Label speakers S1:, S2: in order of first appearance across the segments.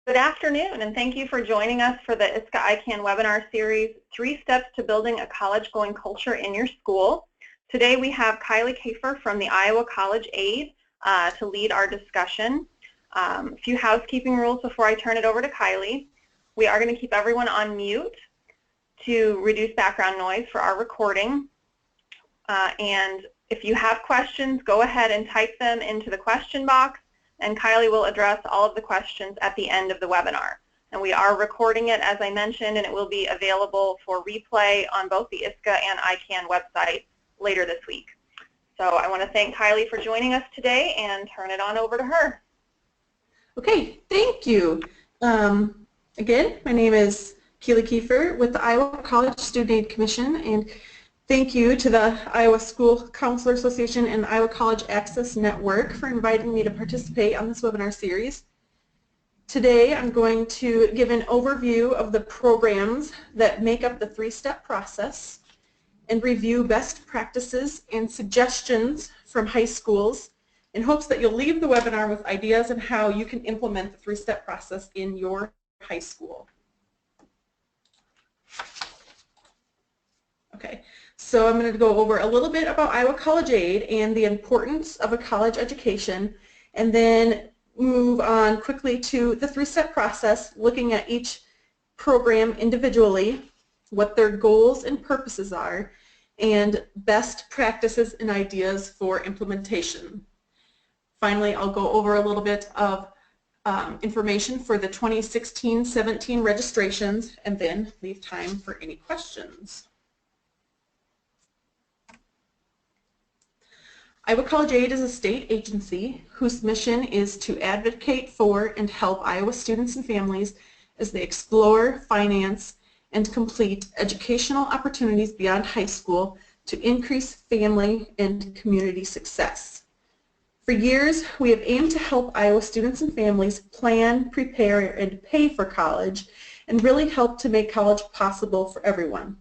S1: Good afternoon, and thank you for joining us for the ISCA ICAN webinar series, 3 Steps to Building a College-Going Culture in Your School. Today we have Kylie Kafer from the Iowa College Aid to lead our discussion. A few housekeeping rules before I turn it over to Kylie. We are going to keep everyone on mute to reduce background noise for our recording. And if you have questions, go ahead and type them into the question box, and Kylie will address all of the questions at the end of the webinar. And we are recording it, as I mentioned, and it will be available for replay on both the ISCA and ICAN website later this week. So I want to thank Kylie for joining us today and turn it on over to her.
S2: Okay, thank you. Again, my name is Kylie Kafer with the Iowa College Student Aid Commission, and thank you to the Iowa School Counselor Association and Iowa College Access Network for inviting me to participate on this webinar series. Today I'm going to give an overview of the programs that make up the 3-step process and review best practices and suggestions from high schools in hopes that you'll leave the webinar with ideas on how you can implement the 3-step process in your high school. Okay. So I'm going to go over a little bit about Iowa College Aid and the importance of a college education, and then move on quickly to the 3-step process, looking at each program individually, what their goals and purposes are, and best practices and ideas for implementation. Finally, I'll go over a little bit of information for the 2016-17 registrations, and then leave time for any questions. Iowa College Aid is a state agency whose mission is to advocate for and help Iowa students and families as they explore, finance, and complete educational opportunities beyond high school to increase family and community success. For years, we have aimed to help Iowa students and families plan, prepare, and pay for college, and really help to make college possible for everyone.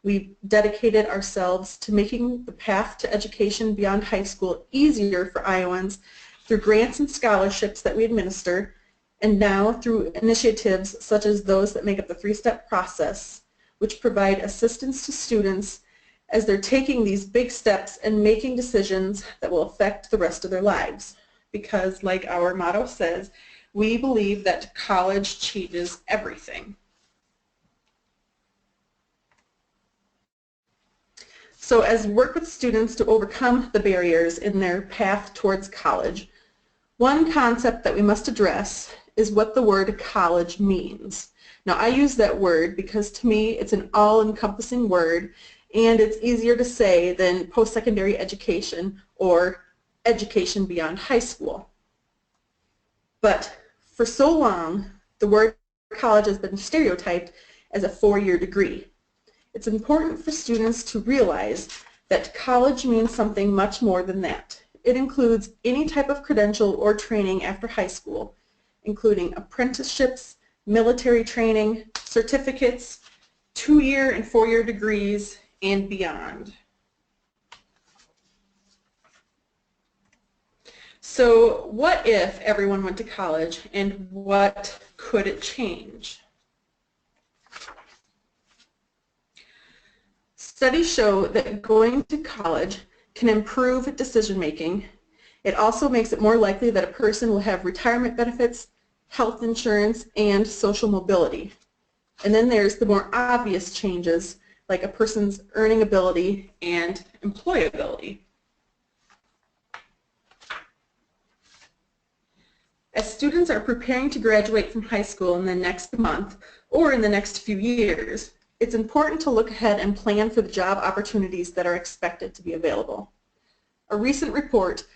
S2: We've dedicated ourselves to making the path to education beyond high school easier for Iowans through grants and scholarships that we administer, and now through initiatives such as those that make up the 3-step process, which provide assistance to students as they're taking these big steps and making decisions that will affect the rest of their lives. Because, like our motto says, we believe that college changes everything. So as we work with students to overcome the barriers in their path towards college, one concept that we must address is what the word college means. Now, I use that word because to me it's an all-encompassing word, and it's easier to say than post-secondary education or education beyond high school. But for so long, the word college has been stereotyped as a 4-year degree. It's important for students to realize that college means something much more than that. It includes any type of credential or training after high school, including apprenticeships, military training, certificates, 2-year and 4-year degrees, and beyond. So what if everyone went to college, and what could it change? Studies show that going to college can improve decision-making. It also makes it more likely that a person will have retirement benefits, health insurance, and social mobility. And then there's the more obvious changes, like a person's earning ability and employability. As students are preparing to graduate from high school in the next month or in the next few years, it's important to look ahead and plan for the job opportunities that are expected to be available. A recent report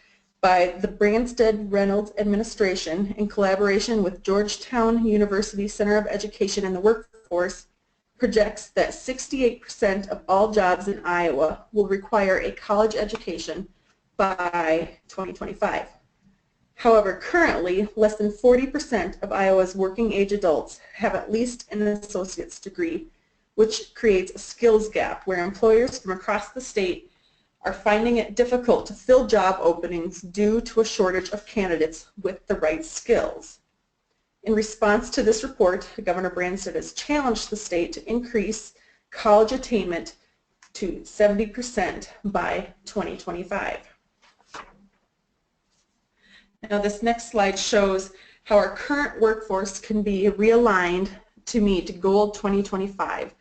S2: by the Branstad Reynolds Administration in collaboration with Georgetown University Center of Education and the Workforce projects that 68% of all jobs in Iowa will require a college education by 2025. However, currently, less than 40% of Iowa's working age adults have at least an associate's degree, which creates a skills gap where employers from across the state are finding it difficult to fill job openings due to a shortage of candidates with the right skills. In response to this report, Governor Branstad has challenged the state to increase college attainment to 70% by 2025. Now this next slide shows how our current workforce can be realigned to meet Goal 2025.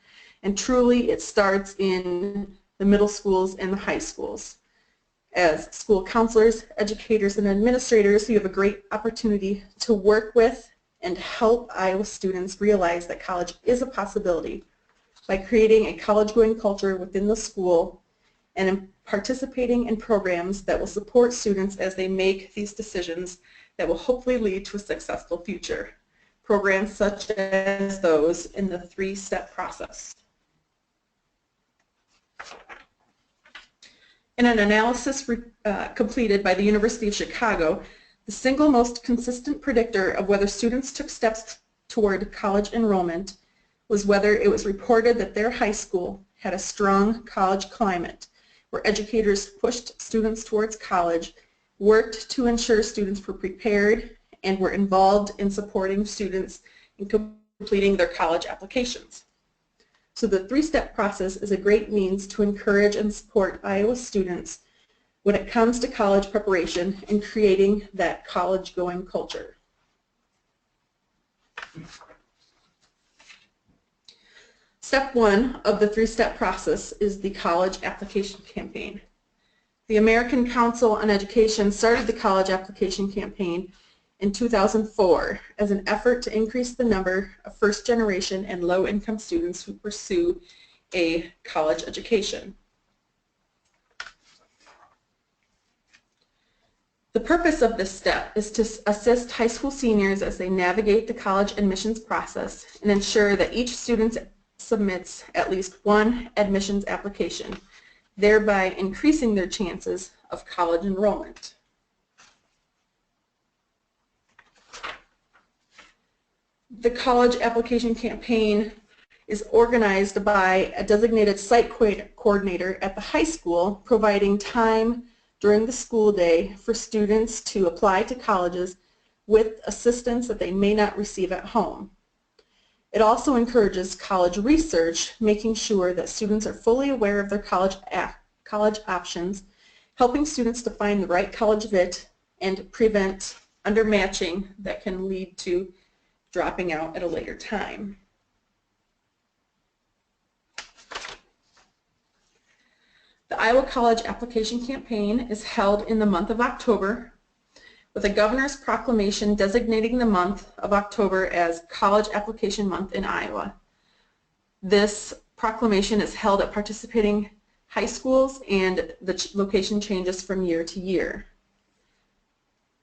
S2: And truly it starts in the middle schools and the high schools. As school counselors, educators, and administrators, you have a great opportunity to work with and help Iowa students realize that college is a possibility by creating a college-going culture within the school and in participating in programs that will support students as they make these decisions that will hopefully lead to a successful future. Programs such as those in the three-step process. In an analysis completed by the University of Chicago, the single most consistent predictor of whether students took steps toward college enrollment was whether it was reported that their high school had a strong college climate, where educators pushed students towards college, worked to ensure students were prepared, and were involved in supporting students in completing their college applications. So the three-step process is a great means to encourage and support Iowa students when it comes to college preparation and creating that college-going culture. Step one of the three-step process is the college application campaign. The American Council on Education started the college application campaign in 2004 as an effort to increase the number of first-generation and low-income students who pursue a college education. The purpose of this step is to assist high school seniors as they navigate the college admissions process and ensure that each student submits at least one admissions application, thereby increasing their chances of college enrollment. The college application campaign is organized by a designated site coordinator at the high school, providing time during the school day for students to apply to colleges with assistance that they may not receive at home. It also encourages college research, making sure that students are fully aware of their college options, helping students to find the right college fit and prevent undermatching that can lead to dropping out at a later time. The Iowa College Application Campaign is held in the month of October, with a governor's proclamation designating the month of October as College Application Month in Iowa. This proclamation is held at participating high schools, and the location changes from year to year.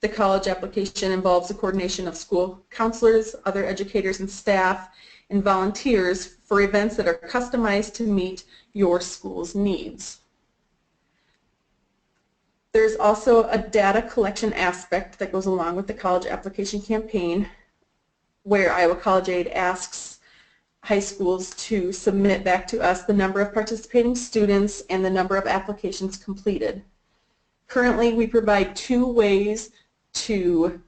S2: The college application involves the coordination of school counselors, other educators and staff, and volunteers for events that are customized to meet your school's needs. There's also a data collection aspect that goes along with the college application campaign, where Iowa College Aid asks high schools to submit back to us the number of participating students and the number of applications completed. Currently, we provide two ways to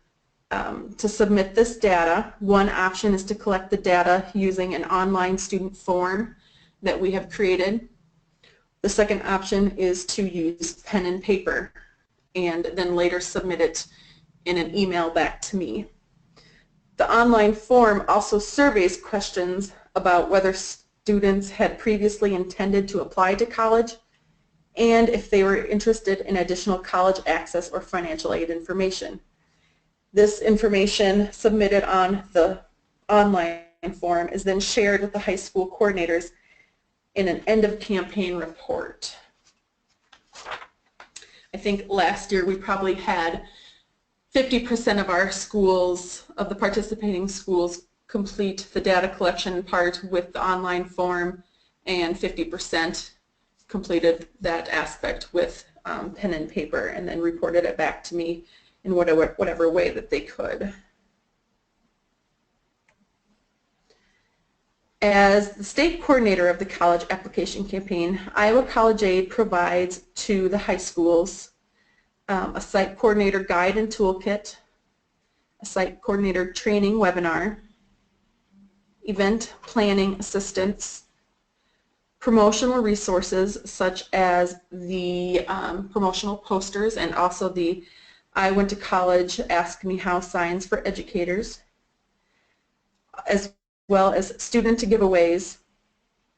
S2: submit this data. One option is to collect the data using an online student form that we have created. The second option is to use pen and paper and then later submit it in an email back to me. The online form also surveys questions about whether students had previously intended to apply to college and if they were interested in additional college access or financial aid information. This information submitted on the online form is then shared with the high school coordinators in an end-of-campaign report. I think last year we probably had 50% of our schools, of the participating schools, complete the data collection part with the online form, and 50% completed that aspect with pen and paper and then reported it back to me in whatever way that they could. As the state coordinator of the college application campaign, Iowa College Aid provides to the high schools a site coordinator guide and toolkit, a site coordinator training webinar, event planning assistance, promotional resources such as the promotional posters and also the I Went to College Ask Me How signs for educators, as well as student giveaways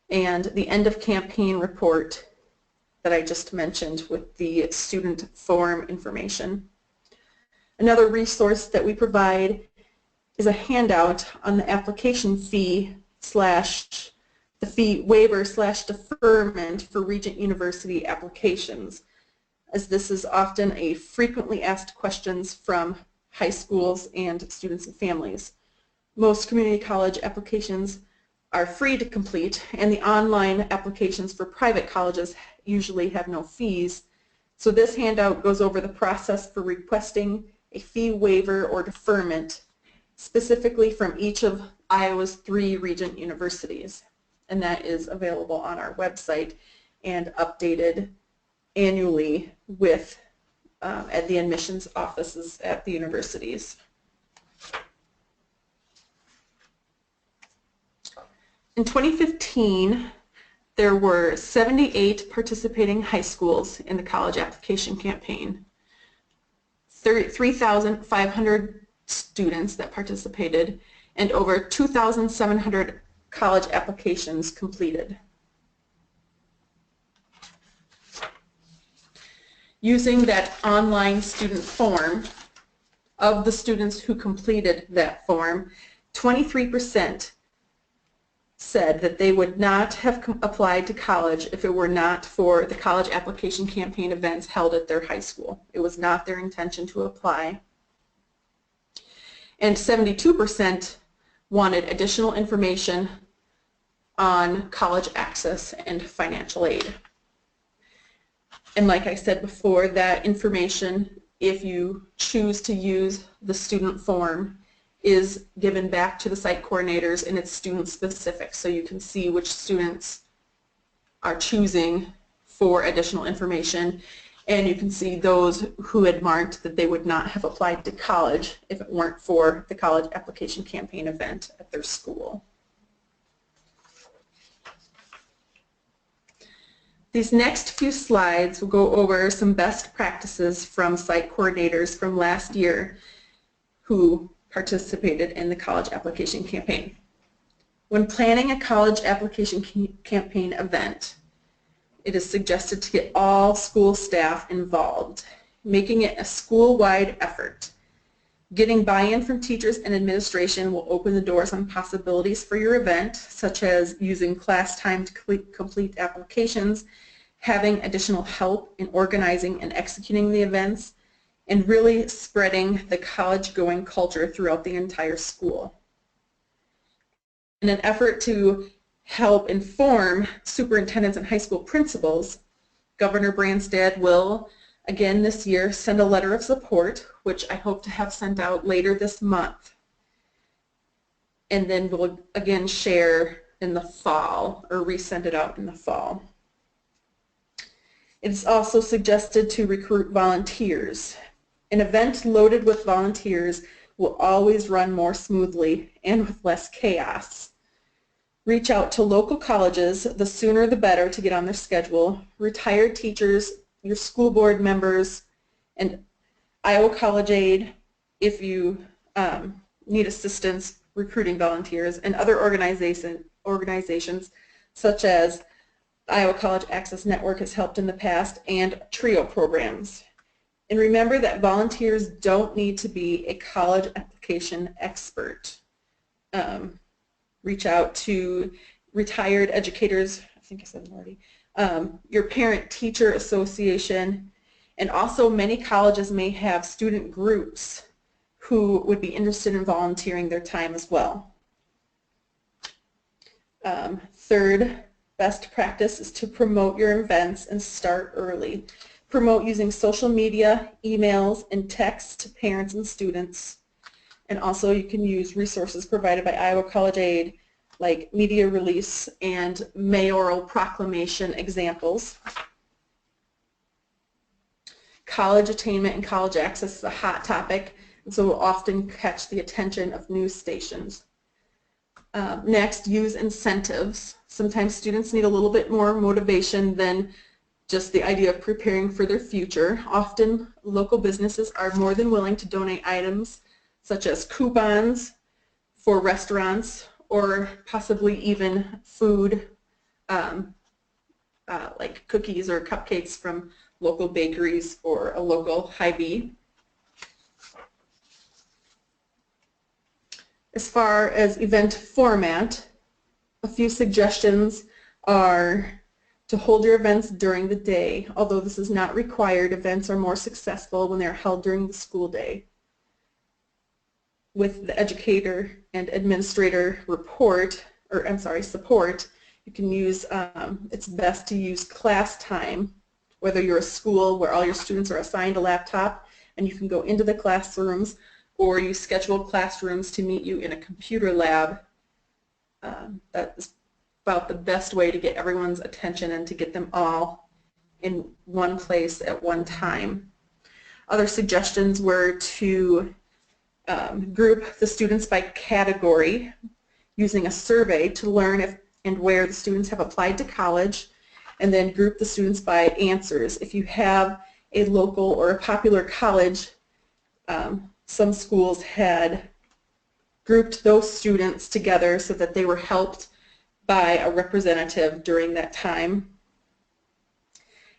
S2: and the end of campaign report that I just mentioned with the student form information. Another resource that we provide is a handout on the application fee slash the fee waiver slash deferment for Regent University applications, as this is often a frequently asked questions from high schools and students and families. Most community college applications are free to complete, and the online applications for private colleges usually have no fees. So this handout goes over the process for requesting a fee waiver or deferment specifically from each of Iowa's 3 Regent universities. And that is available on our website and updated annually with at the admissions offices at the universities. In 2015, there were 78 participating high schools in the college application campaign, 3,500 students that participated, and over 2,700 college applications completed. Using that online student form, of the students who completed that form, 23% said that they would not have applied to college if it were not for the college application campaign events held at their high school. It was not their intention to apply. And 72% wanted additional information on college access and financial aid. And like I said before, that information, if you choose to use the student form, is given back to the site coordinators, and it's student specific, so you can see which students are choosing for additional information, and you can see those who had marked that they would not have applied to college if it weren't for the college application campaign event at their school. These next few slides will go over some best practices from site coordinators from last year who participated in the college application campaign. When planning a college application campaign event, it is suggested to get all school staff involved, making it a school-wide effort. Getting buy-in from teachers and administration will open the doors on possibilities for your event, such as using class time to complete applications, having additional help in organizing and executing the events, and really spreading the college-going culture throughout the entire school. In an effort to help inform superintendents and high school principals, Governor Branstad will, again this year, send a letter of support, which I hope to have sent out later this month. And then we'll again share in the fall, or resend it out in the fall. It's also suggested to recruit volunteers. An event loaded with volunteers will always run more smoothly and with less chaos. Reach out to local colleges, the sooner the better, to get on their schedule. Retired teachers, your school board members, and Iowa College Aid if you need assistance recruiting volunteers, and other organizations such as Iowa College Access Network has helped in the past, and TRIO programs. And remember that volunteers don't need to be a college application expert. Reach out to retired educators, I think I said them already, your parent-teacher association, and also many colleges may have student groups who would be interested in volunteering their time as well. Third best practice is to promote your events and start early. Promote using social media, emails, and texts to parents and students. And also you can use resources provided by Iowa College Aid like media release and mayoral proclamation examples. College attainment and college access is a hot topic. and so will often catch the attention of news stations. Next, use incentives. Sometimes students need a little bit more motivation than just the idea of preparing for their future. Often local businesses are more than willing to donate items such as coupons for restaurants or possibly even food like cookies or cupcakes from local bakeries or a local Hy-Vee. As far as event format, a few suggestions are to hold your events during the day. Although this is not required, events are more successful when they're held during the school day. With the educator and administrator support, you can use, it's best to use class time, whether you're a school where all your students are assigned a laptop and you can go into the classrooms, or you schedule classrooms to meet you in a computer lab. That is about the best way to get everyone's attention and to get them all in one place at one time. Other suggestions were to group the students by category using a survey to learn if and where the students have applied to college, and then group the students by answers. If you have a local or a popular college, some schools had grouped those students together so that they were helped by a representative during that time.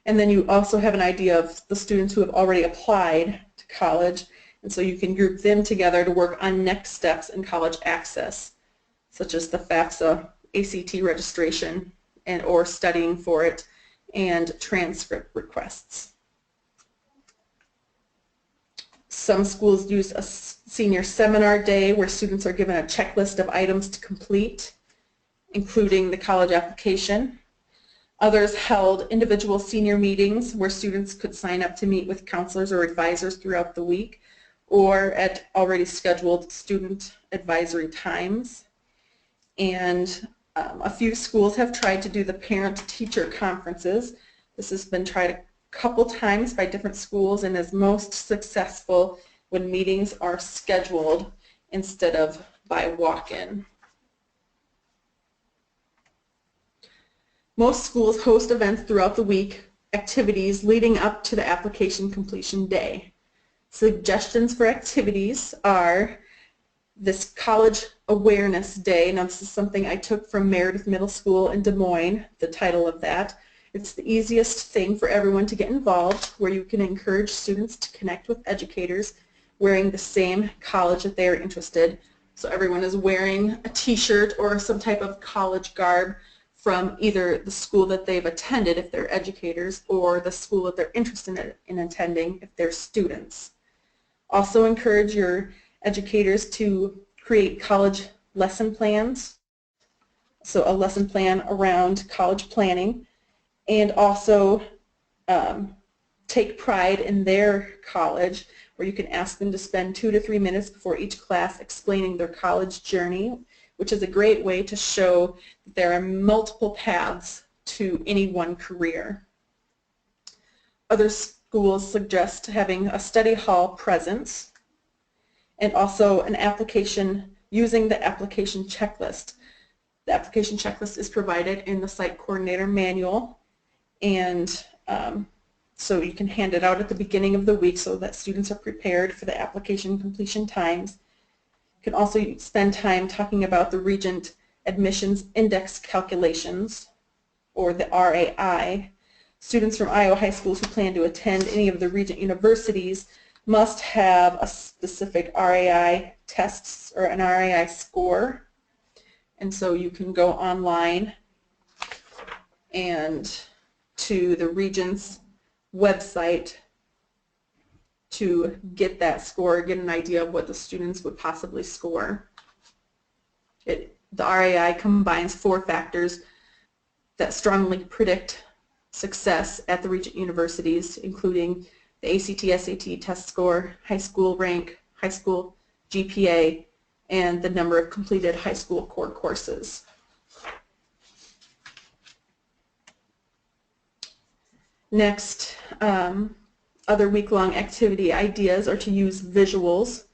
S2: And then you also have an idea of the students who have already applied to college, and so you can group them together to work on next steps in college access, such as the FAFSA ACT registration and or studying for it and transcript requests. Some schools use a senior seminar day where students are given a checklist of items to complete, including the college application. Others held individual senior meetings where students could sign up to meet with counselors or advisors throughout the week, or at already scheduled student advisory times. And a few schools have tried to do the parent-teacher conferences. This has been tried a couple times by different schools and is most successful when meetings are scheduled instead of by walk-in. Most schools host events throughout the week, activities leading up to the application completion day. Suggestions for activities are this College Awareness Day. Now this is something I took from Meredith Middle School in Des Moines, the title of that. It's the easiest thing for everyone to get involved, where you can encourage students to connect with educators wearing the same college that they are interested. So everyone is wearing a t-shirt or some type of college garb from either the school that they've attended if they're educators, or the school that they're interested in attending if they're students. Also encourage your educators to create college lesson plans, so a lesson plan around college planning, and also take pride in their college, where you can ask them to spend 2 to 3 minutes before each class explaining their college journey, which is a great way to show that there are multiple paths to any one career. Other schools suggest having a study hall presence and also an application, using the application checklist. The application checklist is provided in the site coordinator manual, and so you can hand it out at the beginning of the week so that students are prepared for the application completion times. You can also spend time talking about the Regent Admissions Index calculations, or the RAI. Students from Iowa high schools who plan to attend any of the Regent universities must have a specific RAI tests or an RAI score. And so you can go online and to the Regent's website to get that score, get an idea of what the students would possibly score. The RAI combines 4 factors that strongly predict success at the Regent universities, including the ACT, SAT test score, high school rank, high school GPA, and the number of completed high school core courses. Next, other week-long activity ideas are to use visuals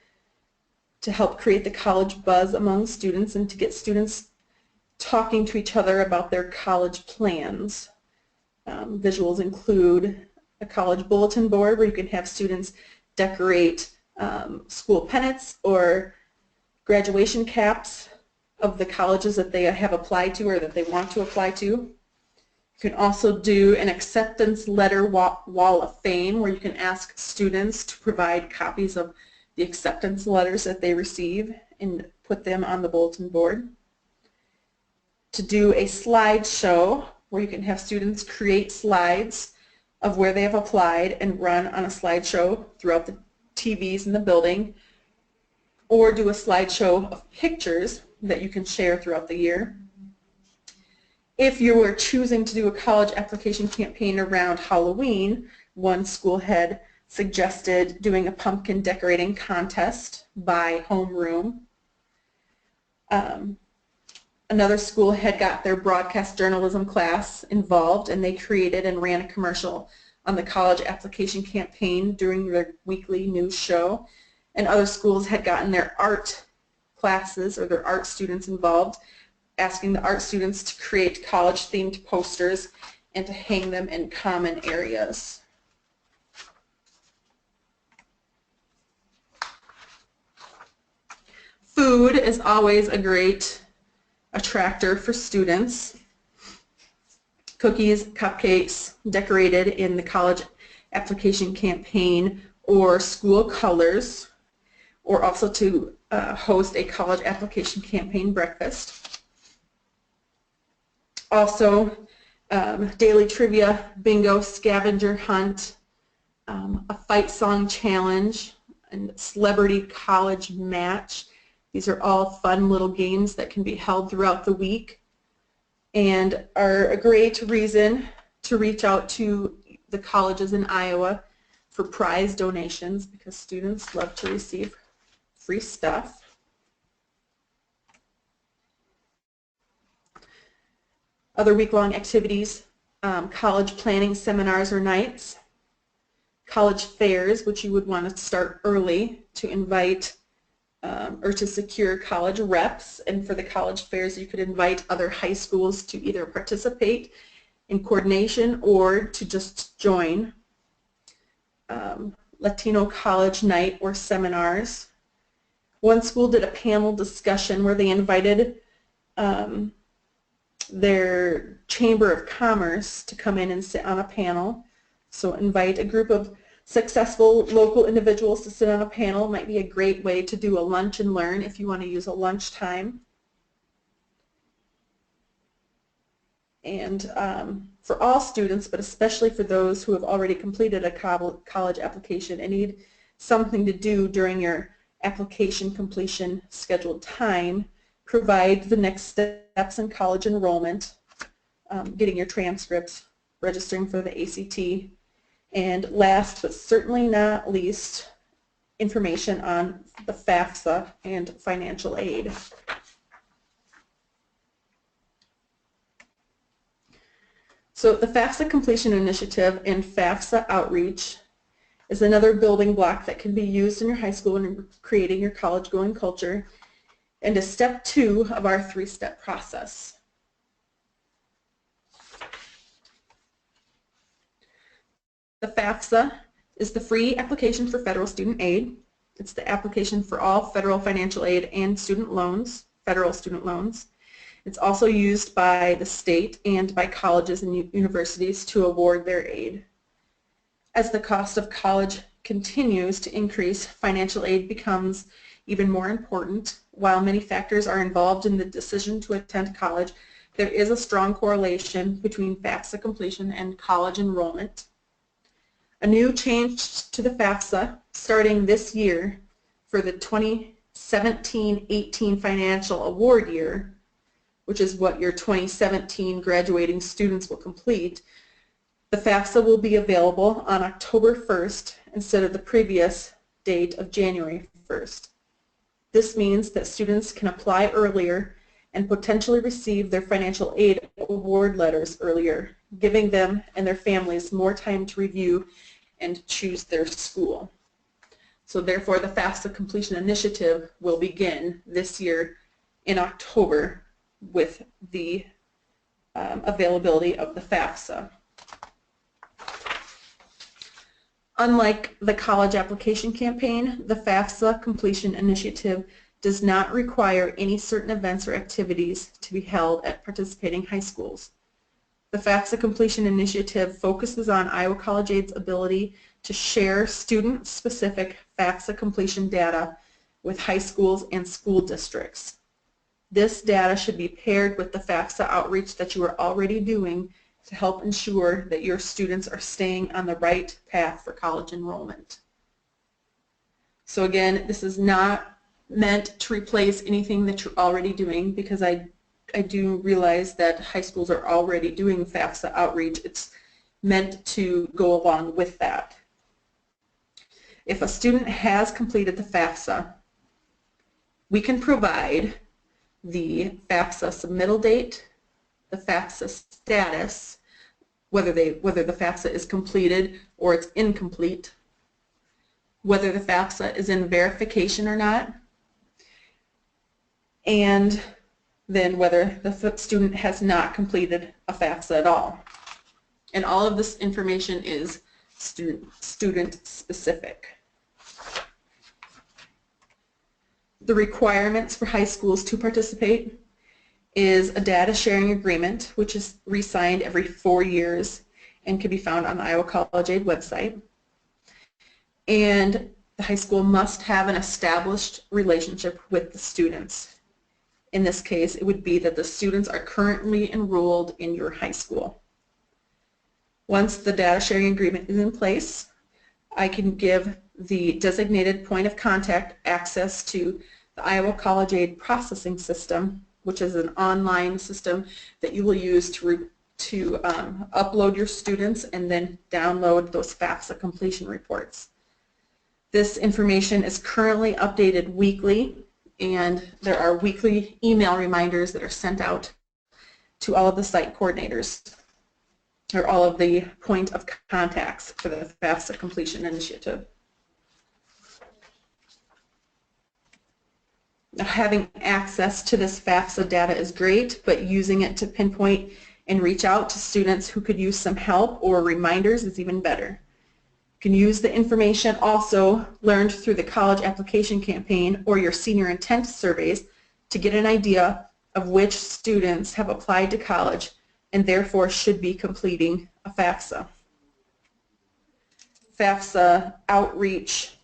S2: to help create the college buzz among students and to get students talking to each other about their college plans. Visuals include a college bulletin board where you can have students decorate school pennants or graduation caps of the colleges that they have applied to or that they want to apply to. You can also do an acceptance letter wall of fame where you can ask students to provide copies of the acceptance letters that they receive and put them on the bulletin board. To do a slideshow where you can have students create slides of where they have applied and run on a slideshow throughout the TVs in the building, or do a slideshow of pictures that you can share throughout the year. If you were choosing to do a college application campaign around Halloween, one school had suggested doing a pumpkin decorating contest by homeroom. Another school had got their broadcast journalism class involved, and they created and ran a commercial on the college application campaign during their weekly news show. And other schools had gotten their art classes or their art students involved, asking the art students to create college-themed posters and to hang them in common areas. Food is always a great attractor for students. Cookies, cupcakes decorated in the college application campaign or school colors, or also to host a college application campaign breakfast. Also, daily trivia, bingo, scavenger hunt, a fight song challenge, and celebrity college match. These are all fun little games that can be held throughout the week and are a great reason to reach out to the colleges in Iowa for prize donations, because students love to receive free stuff. Other week-long activities, college planning seminars or nights, college fairs, which you would want to start early to invite or to secure college reps, and for the college fairs you could invite other high schools to either participate in coordination or to just join. Latino college night or seminars. One school did a panel discussion where they invited their Chamber of Commerce to come in and sit on a panel. So invite a group of successful local individuals to sit on a panel. Might be a great way to do a lunch and learn if you want to use a lunchtime. And for all students, but especially for those who have already completed a college application and need something to do during your application completion scheduled time, provide the next steps in college enrollment, getting your transcripts, registering for the ACT, and last but certainly not least, information on the FAFSA and financial aid. So the FAFSA Completion Initiative and FAFSA Outreach is another building block that can be used in your high school in creating your college-going culture, and is step 2 of our 3-step process. The FAFSA is the free application for federal student aid. It's the application for all federal financial aid and student loans, federal student loans. It's also used by the state and by colleges and universities to award their aid. As the cost of college continues to increase, financial aid becomes even more important. While many factors are involved in the decision to attend college, there is a strong correlation between FAFSA completion and college enrollment. A new change to the FAFSA starting this year for the 2017-18 financial award year, which is what your 2017 graduating students will complete, the FAFSA will be available on October 1st instead of the previous date of January 1st. This means that students can apply earlier and potentially receive their financial aid award letters earlier, giving them and their families more time to review and choose their school. So therefore, the FAFSA Completion Initiative will begin this year in October with the availability of the FAFSA. Unlike the college application campaign, the FAFSA Completion Initiative does not require any certain events or activities to be held at participating high schools. The FAFSA Completion Initiative focuses on Iowa College Aid's ability to share student-specific FAFSA completion data with high schools and school districts. This data should be paired with the FAFSA outreach that you are already doing to help ensure that your students are staying on the right path for college enrollment. So again, this is not meant to replace anything that you're already doing, because I do realize that high schools are already doing FAFSA outreach. It's meant to go along with that. If a student has completed the FAFSA, we can provide the FAFSA submittal date, the FAFSA status, whether the FAFSA is completed or it's incomplete, whether the FAFSA is in verification or not, and then whether the student has not completed a FAFSA at all. And all of this information is student specific. The requirements for high schools to participate is a data sharing agreement, which is re-signed every 4 years and can be found on the Iowa College Aid website. And the high school must have an established relationship with the students. In this case, it would be that the students are currently enrolled in your high school. Once the data sharing agreement is in place, I can give the designated point of contact access to the Iowa College Aid processing system, which is an online system that you will use to upload your students and then download those FAFSA completion reports. This information is currently updated weekly, and there are weekly email reminders that are sent out to all of the site coordinators, or all of the point of contacts for the FAFSA Completion Initiative. Now, having access to this FAFSA data is great, but using it to pinpoint and reach out to students who could use some help or reminders is even better. You can use the information also learned through the college application campaign or your senior intent surveys to get an idea of which students have applied to college and therefore should be completing a FAFSA. FAFSA outreach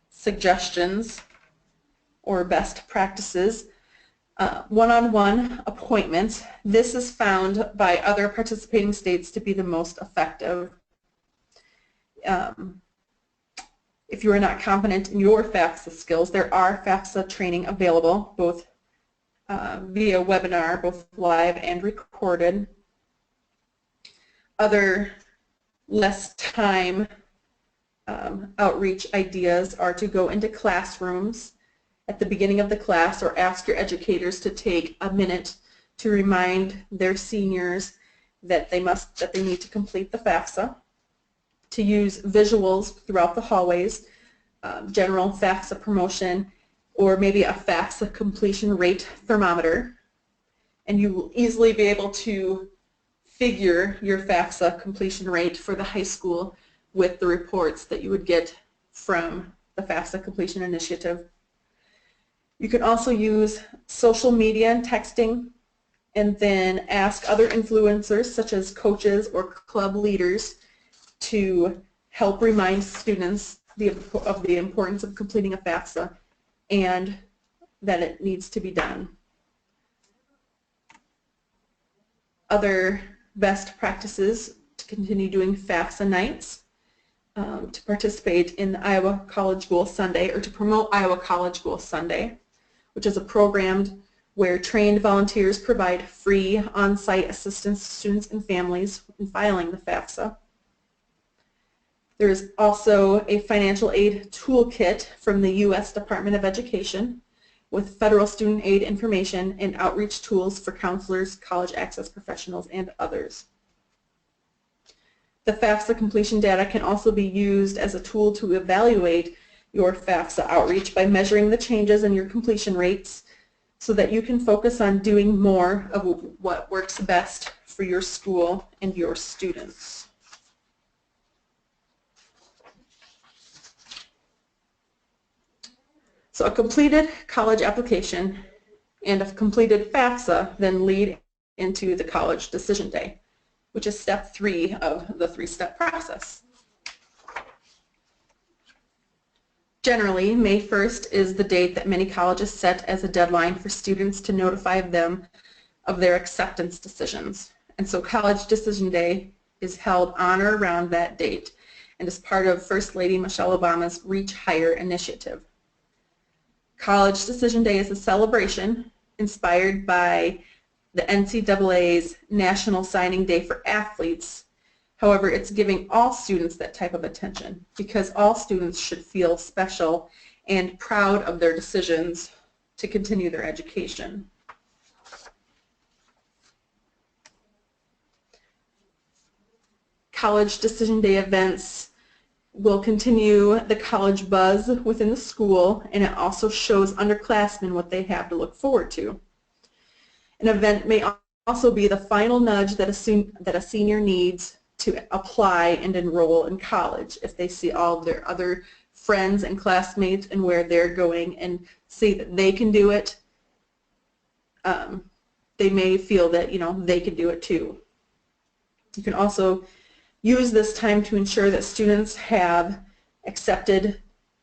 S2: suggestions or best practices, one-on-one appointments. This is found by other participating states to be the most effective. If you are not confident in your FAFSA skills, there are FAFSA training available, both via webinar, both live and recorded. Other less time outreach ideas are to go into classrooms at the beginning of the class, or ask your educators to take a minute to remind their seniors that they need to complete the FAFSA. To use visuals throughout the hallways, general FAFSA promotion, or maybe a FAFSA completion rate thermometer, and you will easily be able to figure your FAFSA completion rate for the high school with the reports that you would get from the FAFSA Completion Initiative. You can also use social media and texting, and then ask other influencers such as coaches or club leaders to help remind students of the importance of completing a FAFSA and that it needs to be done. Other best practices to continue doing FAFSA nights, to participate in the Iowa College Goal Sunday, or to promote Iowa College Goal Sunday, which is a program where trained volunteers provide free on-site assistance to students and families in filing the FAFSA. There is also a financial aid toolkit from the U.S. Department of Education with federal student aid information and outreach tools for counselors, college access professionals, and others. The FAFSA completion data can also be used as a tool to evaluate your FAFSA outreach by measuring the changes in your completion rates so that you can focus on doing more of what works best for your school and your students. So a completed college application and a completed FAFSA then lead into the college decision day, which is step 3 of the 3-step process. Generally, May 1st is the date that many colleges set as a deadline for students to notify them of their acceptance decisions. And so College Decision Day is held on or around that date and is part of First Lady Michelle Obama's Reach Higher initiative. College Decision Day is a celebration inspired by the NCAA's National Signing Day for Athletes. However, it's giving all students that type of attention because all students should feel special and proud of their decisions to continue their education. College Decision Day events will continue the college buzz within the school, and it also shows underclassmen what they have to look forward to. An event may also be the final nudge that a senior needs to apply and enroll in college if they see all of their other friends and classmates and where they're going and see that they can do it. They may feel that, you know, they can do it too. You can also use this time to ensure that students have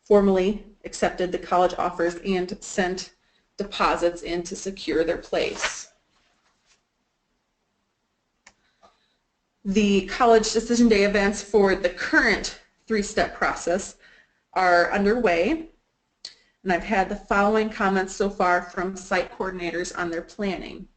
S2: formally accepted the college offers and sent deposits in to secure their place. The College Decision Day events for the current 3-step process are underway, and I've had the following comments so far from site coordinators on their planning.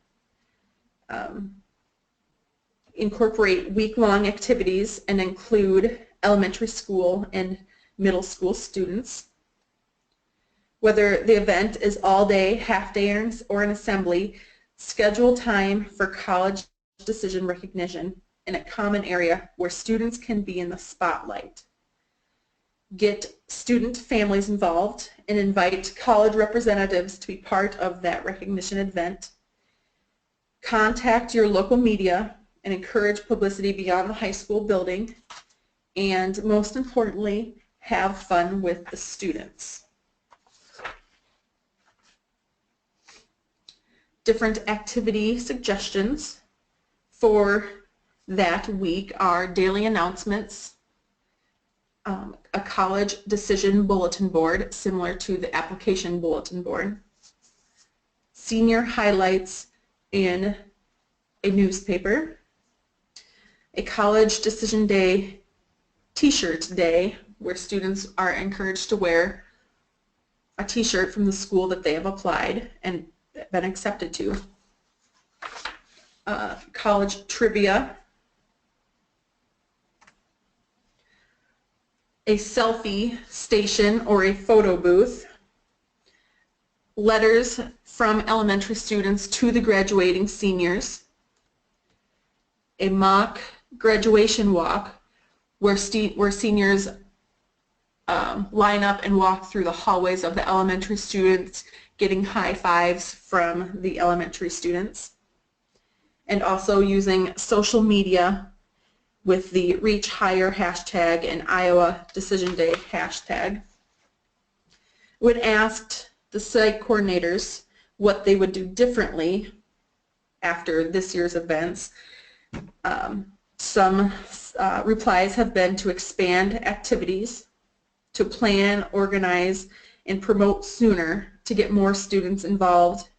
S2: Incorporate week-long activities and include elementary school and middle school students. Whether the event is all day, half day, or an assembly, schedule time for college decision recognition in a common area where students can be in the spotlight. Get student families involved and invite college representatives to be part of that recognition event. Contact your local media and encourage publicity beyond the high school building, and most importantly, have fun with the students. Different activity suggestions for that week are daily announcements, a college decision bulletin board similar to the application bulletin board, senior highlights in a newspaper, a college decision day t-shirt day where students are encouraged to wear a t-shirt from the school that they have applied and been accepted to, college trivia, a selfie station or a photo booth, letters from elementary students to the graduating seniors, a mock graduation walk where seniors line up and walk through the hallways of the elementary students, getting high fives from the elementary students, and also using social media with the Reach Higher hashtag and Iowa Decision Day hashtag. When asked the site coordinators what they would do differently after this year's events, some replies have been to expand activities, to plan, organize, and promote sooner to get more students involved,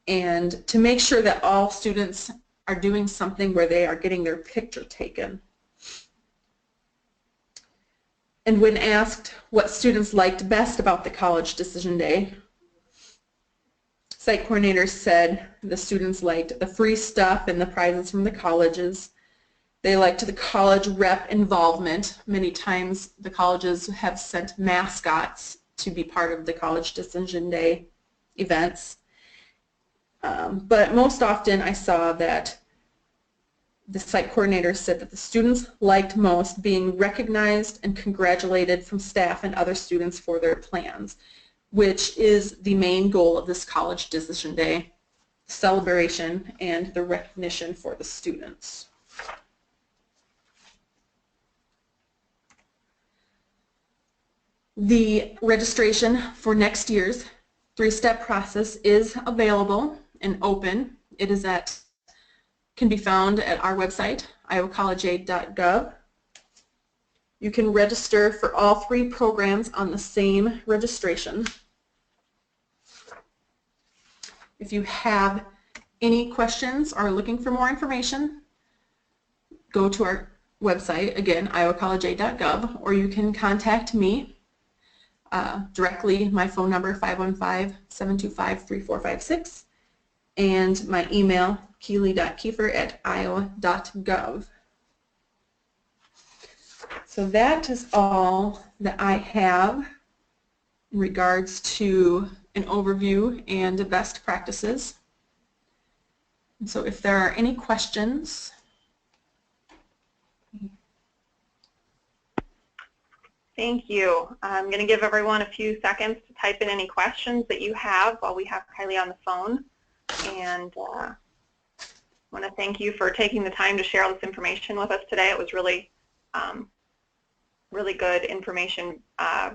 S2: and to make sure that all students are doing something where they are getting their picture taken. And when asked what students liked best about the College Decision Day, site coordinators said the students liked the free stuff and the prizes from the colleges. They liked the college rep involvement. Many times the colleges have sent mascots to be part of the College Decision Day events. But most often I saw that the site coordinator said that the students liked most being recognized and congratulated from staff and other students for their plans, which is the main goal of this College Decision Day celebration and the recognition for the students. The registration for next year's three-step process is available and open. It is can be found at our website, iowacollegeaid.gov. You can register for all 3 programs on the same registration. If you have any questions or are looking for more information, go to our website, again, iowacollegeaid.gov, or you can contact me directly. My phone number, 515-725-3456, and my email, keely.kiefer@iowa.gov. So that is all that I have in regards to an overview and best practices. And so if there are any questions.
S1: Thank you. I'm going to give everyone a few seconds to type in any questions that you have while we have Kylie on the phone. And I want to thank you for taking the time to share all this information with us today. It was really, really good information,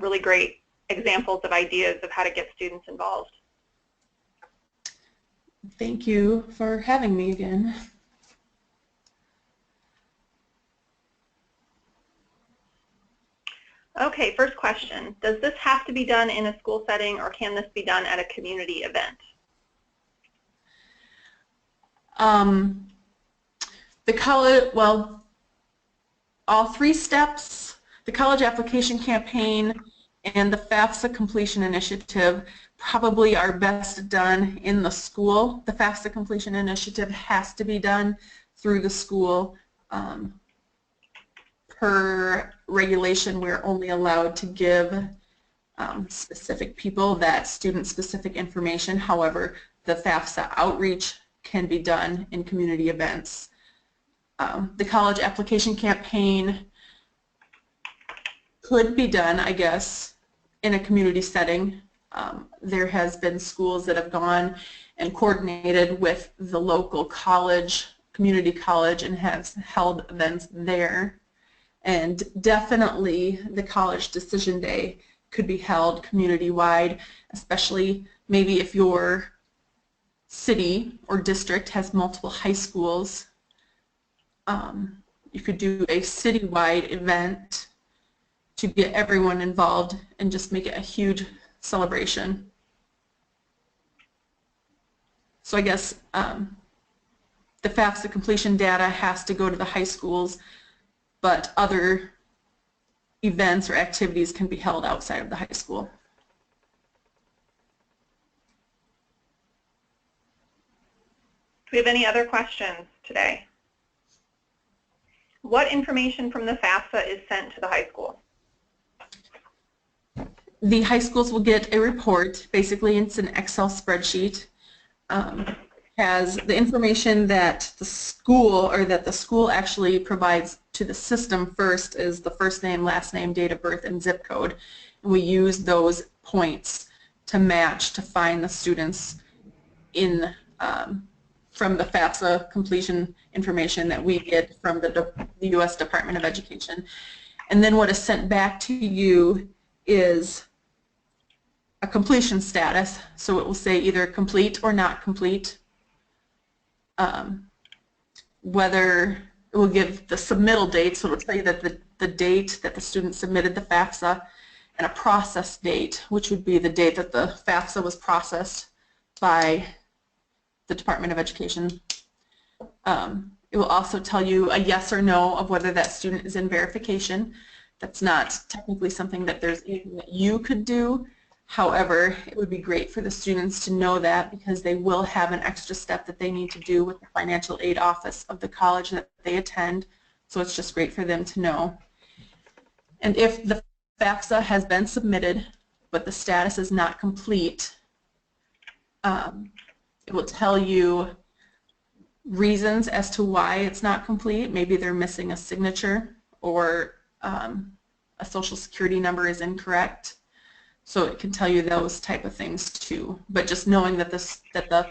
S1: really great examples of ideas of how to get students involved.
S2: Thank you for having me again.
S1: Okay, first question. Does this have to be done in a school setting, or can this be done at a community event?
S2: The college, well, all 3 steps, the college application campaign and the FAFSA completion initiative probably are best done in the school. The FAFSA completion initiative has to be done through the school. Per regulation, we're only allowed to give specific people that student-specific information. However, the FAFSA outreach can be done in community events. The college application campaign could be done, I guess, in a community setting. There has been schools that have gone and coordinated with the local college, community college, and has held events there. And definitely the College Decision Day could be held community-wide, especially maybe if your city or district has multiple high schools. You could do a citywide event to get everyone involved and just make it a huge celebration. So I guess the FAFSA completion data has to go to the high schools, but other events or activities can be held outside of the high school.
S1: Do we have any other questions today? What information from the FAFSA is sent to the high school?
S2: The high schools will get a report. Basically, it's an Excel spreadsheet. Has the information that the school actually provides to the system first is the first name, last name, date of birth, and zip code. And we use those points to match to find the students in from the FAFSA completion information that we get from the U.S. Department of Education. And then what is sent back to you is a completion status. So it will say either complete or not complete. Whether it will give the submittal date, so it will tell you that the date that the student submitted the FAFSA, and a process date, which would be the date that the FAFSA was processed by the Department of Education. It will also tell you a yes or no of whether that student is in verification. That's not technically something that there's anything that you could do. However, it would be great for the students to know that, because they will have an extra step that they need to do with the financial aid office of the college that they attend. So it's just great for them to know. And if the FAFSA has been submitted but the status is not complete, it will tell you reasons as to why it's not complete. Maybe they're missing a signature, or a social security number is incorrect. So it can tell you those type of things too. But just knowing that the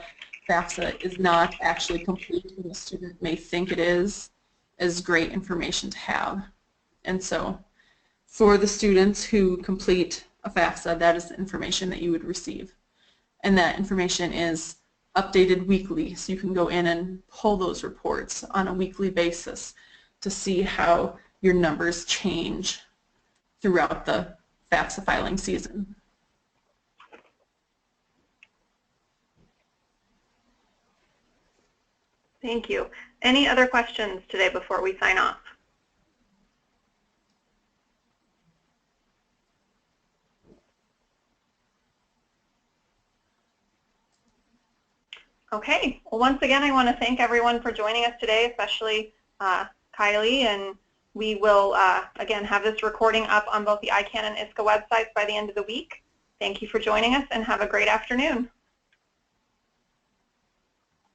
S2: FAFSA is not actually complete and the student may think it is great information to have. And so for the students who complete a FAFSA, that is the information that you would receive. And that information is updated weekly, so you can go in and pull those reports on a weekly basis to see how your numbers change throughout the FAFSA filing season.
S1: Thank you. Any other questions today before we sign off? Okay, well, once again, I want to thank everyone for joining us today, especially Kylie, and we will, again, have this recording up on both the ICAN and ISCA websites by the end of the week. Thank you for joining us, and have a great afternoon.